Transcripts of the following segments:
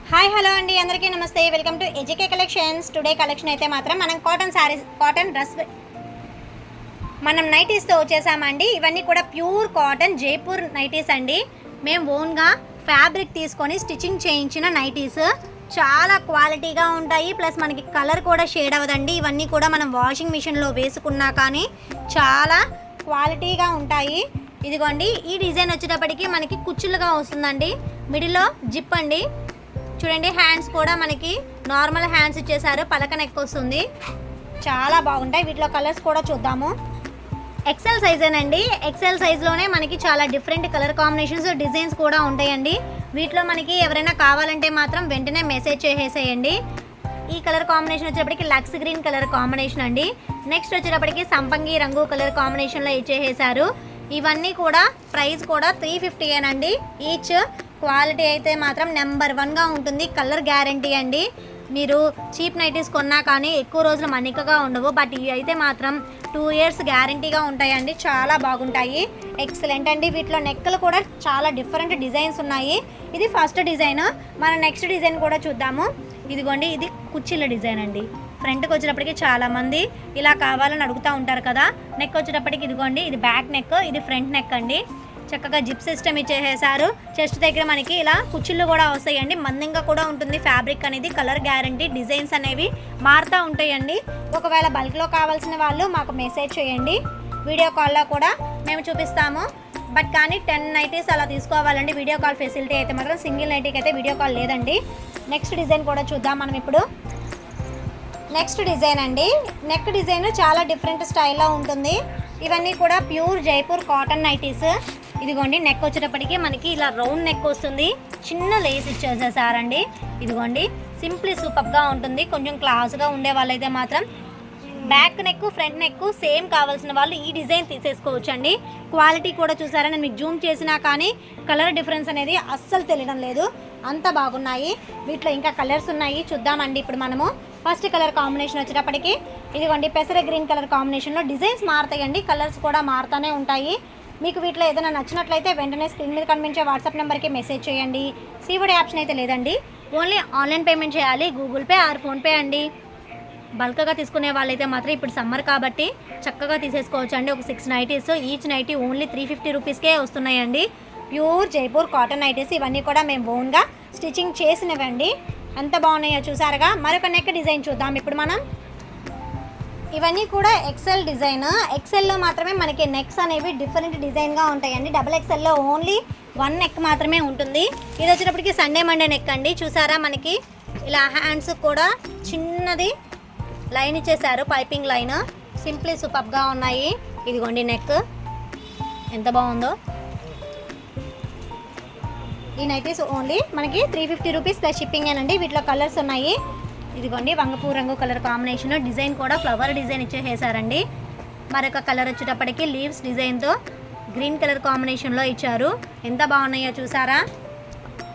Hi hello అండి, అందరికీ నమస్తే. Welcome to AJK collections. Today collection అయితే మాత్రం మనం కాటన్ శారీస్, కాటన్ డ్రెస్, మనం నైటీస్తో వచ్చేసామండి. ఇవన్నీ కూడా ప్యూర్ కాటన్ జైపూర్ నైటీస్ అండి. మేము ఓన్గా ఫ్యాబ్రిక్ తీసుకొని స్టిచ్చింగ్ చేయించిన నైటీస్. చాలా క్వాలిటీగా ఉంటాయి, ప్లస్ మనకి కలర్ కూడా షేడ్ అవ్వదండి. ఇవన్నీ కూడా మనం వాషింగ్ మిషన్లో వేసుకున్నా కానీ చాలా క్వాలిటీగా ఉంటాయి. ఇదిగోండి, ఈ డిజైన్ వచ్చేటప్పటికి మనకి కుచ్చులుగా వస్తుందండి. మిడిల్లో జిప్ అండి. చూడండి, హ్యాండ్స్ కూడా మనకి నార్మల్ హ్యాండ్స్ ఇచ్చేసారు, పలక నెక్ వస్తుంది. చాలా బాగుంటాయి. వీటిలో కలర్స్ కూడా చూద్దాము. ఎక్సెల్ సైజేనండి. ఎక్సెల్ సైజ్లోనే మనకి చాలా డిఫరెంట్ కలర్ కాంబినేషన్స్, డిజైన్స్ కూడా ఉంటాయండి. వీటిలో మనకి ఎవరైనా కావాలంటే మాత్రం వెంటనే మెసేజ్ చేసేసేయండి. ఈ కలర్ కాంబినేషన్ వచ్చేటప్పటికి లక్స్ గ్రీన్ కలర్ కాంబినేషన్ అండి. నెక్స్ట్ వచ్చేటప్పటికి సంపంగి రంగు కలర్ కాంబినేషన్లో ఇచ్చేసేసారు. ఇవన్నీ కూడా ప్రైస్ కూడా 350 ఏనండి ఈచ్. క్వాలిటీ అయితే మాత్రం నెంబర్ 1గా ఉంటుంది. కలర్ గ్యారంటీ అండి. మీరు చీప్ నైటీస్ కొన్నా కానీ ఎక్కువ రోజులు మన్నికగా ఉండవు, బట్ ఇవి అయితే మాత్రం 2 years గ్యారంటీగా ఉంటాయండి. చాలా బాగుంటాయి. ఎక్సలెంట్ అండి. వీటిలో నెక్కలు కూడా చాలా డిఫరెంట్ డిజైన్స్ ఉన్నాయి. ఇది ఫస్ట్ డిజైన్. మనం నెక్స్ట్ డిజైన్ కూడా చూద్దాము. ఇదిగోండి, ఇది కుచ్చిళ్ళ డిజైన్ అండి. ఫ్రంట్కి వచ్చేటప్పటికి చాలామంది ఇలా కావాలని అడుగుతూ ఉంటారు కదా. నెక్ వచ్చేటప్పటికి ఇదిగోండి, ఇది బ్యాక్ నెక్, ఇది ఫ్రంట్ నెక్ అండి. చక్కగా జిప్ సిస్టమ్ ఇచ్చేసారు. చెస్ట్ దగ్గర మనకి ఇలా కుచ్చిళ్ళు కూడా వస్తాయండి. మందంగా కూడా ఉంటుంది ఫ్యాబ్రిక్ అనేది. Colour guarantee. డిజైన్స్ అనేవి మారుతూ ఉంటాయండి. ఒకవేళ బల్క్లో కావాల్సిన వాళ్ళు మాకు మెసేజ్ చేయండి. వీడియో కాల్లో కూడా మేము చూపిస్తాము. బట్ కానీ 10 నైటీస్ అలా తీసుకోవాలండి. వీడియో కాల్ ఫెసిలిటీ అయితే మాత్రం సింగిల్ నైటీకి అయితే వీడియో కాల్ లేదండి. నెక్స్ట్ డిజైన్ కూడా చూద్దాం మనం ఇప్పుడు. నెక్స్ట్ డిజైన్ అండి. నెక్ డిజైన్ చాలా డిఫరెంట్ స్టైల్లో ఉంటుంది. ఇవన్నీ కూడా ప్యూర్ జైపూర్ కాటన్ నైటీస్. ఇదిగోండి, నెక్ వచ్చేటప్పటికి మనకి ఇలా రౌండ్ నెక్ వస్తుంది. చిన్న లేస్ ఇచ్చేసేసారండి. ఇదిగోండి, సింప్లీ సూపర్గా ఉంటుంది. కొంచెం క్లాస్గా ఉండే వాళ్ళైతే మాత్రం back neck, front neck same కావాల్సిన వాళ్ళు ఈ డిజైన్ తీసేసుకోవచ్చు అండి. క్వాలిటీ కూడా చూసారా, నేను మీకు జూమ్ చేసినా కానీ కలర్ డిఫరెన్స్ అనేది అస్సలు తెలియడం లేదు. అంత బాగున్నాయి. వీటిలో ఇంకా కలర్స్ ఉన్నాయి, చూద్దామండి ఇప్పుడు మనము. ఫస్ట్ కలర్ కాంబినేషన్ వచ్చేటప్పటికి ఇదిగోండి, పెసర గ్రీన్ కలర్ కాంబినేషన్లో డిజైన్స్ మారుతాయండి. కలర్స్ కూడా మారుతూనే ఉంటాయి. మీకు వీటిలో ఏదైనా నచ్చినట్లయితే వెంటనే స్క్రీన్ మీద కనిపించే వాట్సాప్ నెంబర్కి మెసేజ్ చేయండి. సీఓడి ఆప్షన్ అయితే లేదండి. ఓన్లీ ఆన్లైన్ పేమెంట్ చేయాలి, గూగుల్ పే ఆర్ ఫోన్పే అండి. బల్క్గా తీసుకునే వాళ్ళైతే మాత్రం ఇప్పుడు సమ్మర్ కాబట్టి చక్కగా తీసేసుకోవచ్చు అండి. ఒక 6 నైటీస్. ఈచ్ నైటీ ఓన్లీ 350 రూపీస్కే వస్తున్నాయండి. Pure Jaipur cotton nighties. ఇవన్నీ కూడా మేము ఓన్గా స్టిచ్చింగ్ చేసినవండి. ఎంత బాగున్నాయో చూసారుగా. మరొక నెక్ డిజైన్ చూద్దాం ఇప్పుడు మనం. ఇవన్నీ కూడా ఎక్సెల్ డిజైన్. ఎక్సెల్లో మాత్రమే మనకి నెక్స్ అనేవి డిఫరెంట్ డిజైన్గా ఉంటాయండి. డబుల్ ఎక్సెల్లో ఓన్లీ 1 నెక్ మాత్రమే ఉంటుంది. ఇది వచ్చేటప్పటికి సండే మండే నెక్ అండి. చూసారా, మనకి ఇలా హ్యాండ్స్ కూడా చిన్నది లైన్ ఇచ్చేసారు, పైపింగ్ లైన్. సింప్లీ సూపర్గా ఉన్నాయి. ఇదిగోండి నెక్ ఎంత బాగుందో. ఈ నైటీస్ ఓన్లీ మనకి 350 రూపీస్ ప్లస్ షిప్పింగ్ ఏనండి. వీటిలో కలర్స్ ఉన్నాయి. ఇదిగోండి, వంగపూ రంగు కలర్ కాంబినేషన్. డిజైన్ కూడా ఫ్లవర్ డిజైన్ ఇచ్చేసేసారండి. మరొక కలర్ వచ్చేటప్పటికి లీవ్స్ డిజైన్తో గ్రీన్ కలర్ కాంబినేషన్లో ఇచ్చారు. ఎంత బాగున్నాయో చూసారా.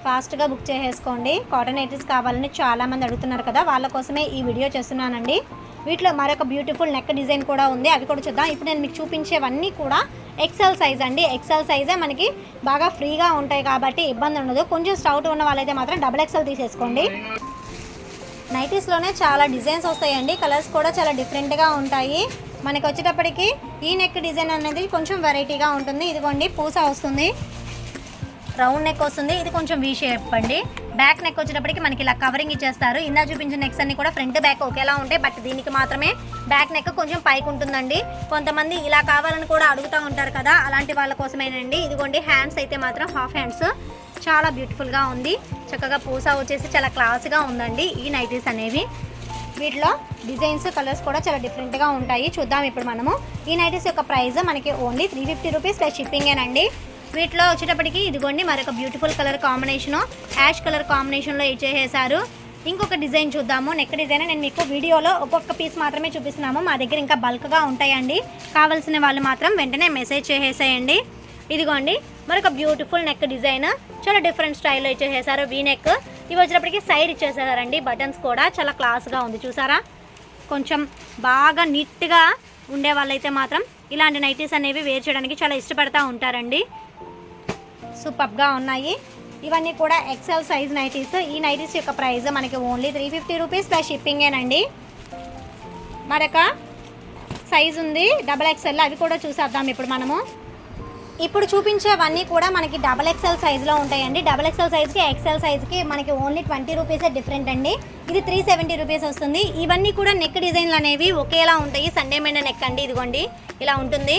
ఫాస్ట్గా బుక్ చేసేసుకోండి. కాటన్ నైటీస్ కావాలని చాలామంది అడుగుతున్నారు కదా, వాళ్ళ కోసమే ఈ వీడియో చేస్తున్నానండి. వీటిలో మరొక బ్యూటిఫుల్ నెక్ డిజైన్ కూడా ఉంది, అవి కూడా చూద్దాం. ఇప్పుడు నేను మీకు చూపించేవన్నీ కూడా ఎక్సెల్ సైజ్ అండి. ఎక్సెల్ సైజే మనకి బాగా ఫ్రీగా ఉంటాయి కాబట్టి ఇబ్బంది ఉండదు. కొంచెం స్టౌట్ ఉన్న వాళ్ళైతే మాత్రం డబుల్ ఎక్సెల్ తీసేసుకోండి. నైటీస్లోనే చాలా డిజైన్స్ వస్తాయండి. కలర్స్ కూడా చాలా డిఫరెంట్గా ఉంటాయి. మనకి వచ్చేటప్పటికి ఈ నెక్ డిజైన్ అనేది కొంచెం వెరైటీగా ఉంటుంది. ఇదిగోండి, పూస వస్తుంది, రౌండ్ నెక్ వస్తుంది. ఇది కొంచెం వీ షేప్ అండి. బ్యాక్ నెక్ వచ్చేటప్పటికి మనకి ఇలా కవరింగ్ ఇచ్చేస్తారు. ఇందా చూపించిన నెక్స్ అన్ని కూడా ఫ్రంట్ బ్యాక్ ఒకేలా ఉంటాయి, బట్ దీనికి మాత్రమే బ్యాక్ నెక్ కొంచెం పైకి ఉంటుందండి. కొంతమంది ఇలా కావాలని కూడా అడుగుతూ ఉంటారు కదా, అలాంటి వాళ్ళ కోసమేనండి. ఇదిగోండి, హ్యాండ్స్ అయితే మాత్రం హాఫ్ హ్యాండ్స్. చాలా బ్యూటిఫుల్గా ఉంది. చక్కగా పూస వచ్చేసి చాలా క్లాస్గా ఉందండి ఈ నైటీస్ అనేవి. వీటిలో డిజైన్స్, కలర్స్ కూడా చాలా డిఫరెంట్గా ఉంటాయి. చూద్దాం ఇప్పుడు మనము. ఈ నైటీస్ యొక్క ప్రైస్ మనకి ఓన్లీ 350 రూపీస్ ప్లస్ షిప్పింగేనండి. వీటిలో వచ్చేటప్పటికి ఇదిగోండి, మరొక beautiful colour combination, ash colour కాంబినేషన్లో ఇచ్చేసారు. ఇంకొక డిజైన్ చూద్దాము. నెక్ డిజైన్ నేను మీకు వీడియోలో ఒక్కొక్క పీస్ మాత్రమే చూపిస్తున్నాము. మా దగ్గర ఇంకా బల్క్గా ఉంటాయండి. కావాల్సిన వాళ్ళు మాత్రం వెంటనే మెసేజ్ చేసేసేయండి. ఇదిగోండి, మరొక బ్యూటిఫుల్ నెక్ డిజైన్. చాలా డిఫరెంట్ స్టైల్లో ఇచ్చేసారు. V neck. ఇవి వచ్చేటప్పటికి సైడ్ ఇచ్చేసారండి. బటన్స్ కూడా చాలా క్లాస్గా ఉంది చూసారా. కొంచెం బాగా నీట్గా ఉండే వాళ్ళైతే మాత్రం ఇలాంటి నైటీస్ అనేవి వేర్ చేయడానికి చాలా ఇష్టపడతా ఉంటారండి. సూపర్గా ఉన్నాయి. ఇవన్నీ కూడా ఎక్సెల్ సైజ్ నైటీస్. ఈ నైటీస్ యొక్క ప్రైస్ మనకి ఓన్లీ 350 రూపీస్ ప్లస్ షిప్పింగేనండి. మరొక సైజ్ ఉంది XXL, అవి కూడా చూసేద్దాం ఇప్పుడు మనము. ఇప్పుడు చూపించేవన్నీ కూడా మనకి XXL సైజులో ఉంటాయండి. XXL సైజ్కి ఎక్సెల్ సైజ్కి మనకి ఓన్లీ 20 రూపీసే డిఫరెంట్ అండి. ఇది 370 రూపీస్ వస్తుంది. ఇవన్నీ కూడా నెక్ డిజైన్లు అనేవి ఒకేలా ఉంటాయి. సండే మెండ నెక్ అండి, ఇదిగోండి ఇలా ఉంటుంది.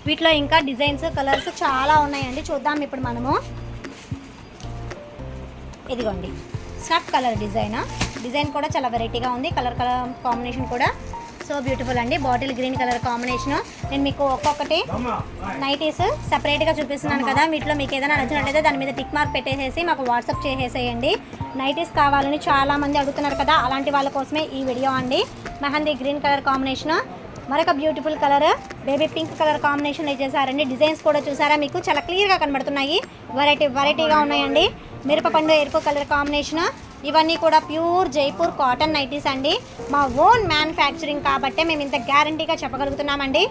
వీటిలో ఇంకా డిజైన్స్ కలర్స్ చాలా ఉన్నాయండి, చూద్దాం ఇప్పుడు మనము. ఇదిగోండి స్నఫ్ కలర్ డిజైన్ కూడా చాలా వెరైటీగా ఉంది. కలర్ కాంబినేషన్ కూడా సో బ్యూటిఫుల్ అండి. Bottle green colour combination. నేను మీకు ఒక్కొక్కటి నైటీస్ సపరేట్గా చూపిస్తున్నాను కదా, వీటిలో మీకు ఏదైనా నచ్చినట్లయితే దాని మీద టిక్ మార్క్ పెట్టేసేసి మాకు వాట్సాప్ చేసేసేయండి. నైటీస్ కావాలని చాలామంది అడుగుతున్నారు కదా, అలాంటి వాళ్ళ కోసమే ఈ వీడియో అండి. మెహందీ గ్రీన్ కలర్ కాంబినేషన్, మరొక beautiful colour baby pink colour combination ఇచ్చేసారండి. డిజైన్స్ కూడా చూసారా, మీకు చాలా క్లియర్గా కనబడుతున్నాయి. వెరైటీగా ఉన్నాయండి. మిరపపండు ఎరుపు కలర్ కాంబినేషన్. ఇవన్నీ కూడా ప్యూర్ జైపూర్ కాటన్ నైటీస్ అండి. మా ఓన్ మ్యానుఫ్యాక్చరింగ్ కాబట్టే మేము ఇంత గ్యారంటీగా చెప్పగలుగుతున్నామండి.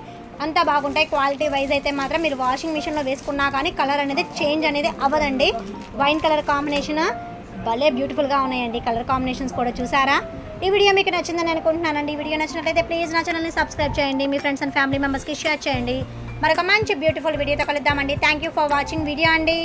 అంతా బాగుంటాయి. క్వాలిటీ వైజ్ అయితే మాత్రం మీరు వాషింగ్ మిషన్లో వేసుకున్నా కానీ కలర్ అనేది చేంజ్ అనేది అవ్వదండి. వైన్ కలర్ కాంబినేషన్ భలే బ్యూటిఫుల్గా ఉన్నాయండి. కలర్ కాంబినేషన్స్ కూడా చూసారా. ఈ వీడియో మీకు నచ్చిందని అనుకుంటున్నానండి. ఈ వీడియో నచ్చినట్లయితే ప్లీజ్ నా ఛానల్ని సబ్స్క్రైబ్ చేయండి, మీ ఫ్రెండ్స్ అండ్ ఫ్యామిలీ మెంబర్స్కి షేర్ చేయండి. మరొక మంచి బ్యూటిఫుల్ వీడియోతో కలుద్దామండి. Thank you for watching video అండి.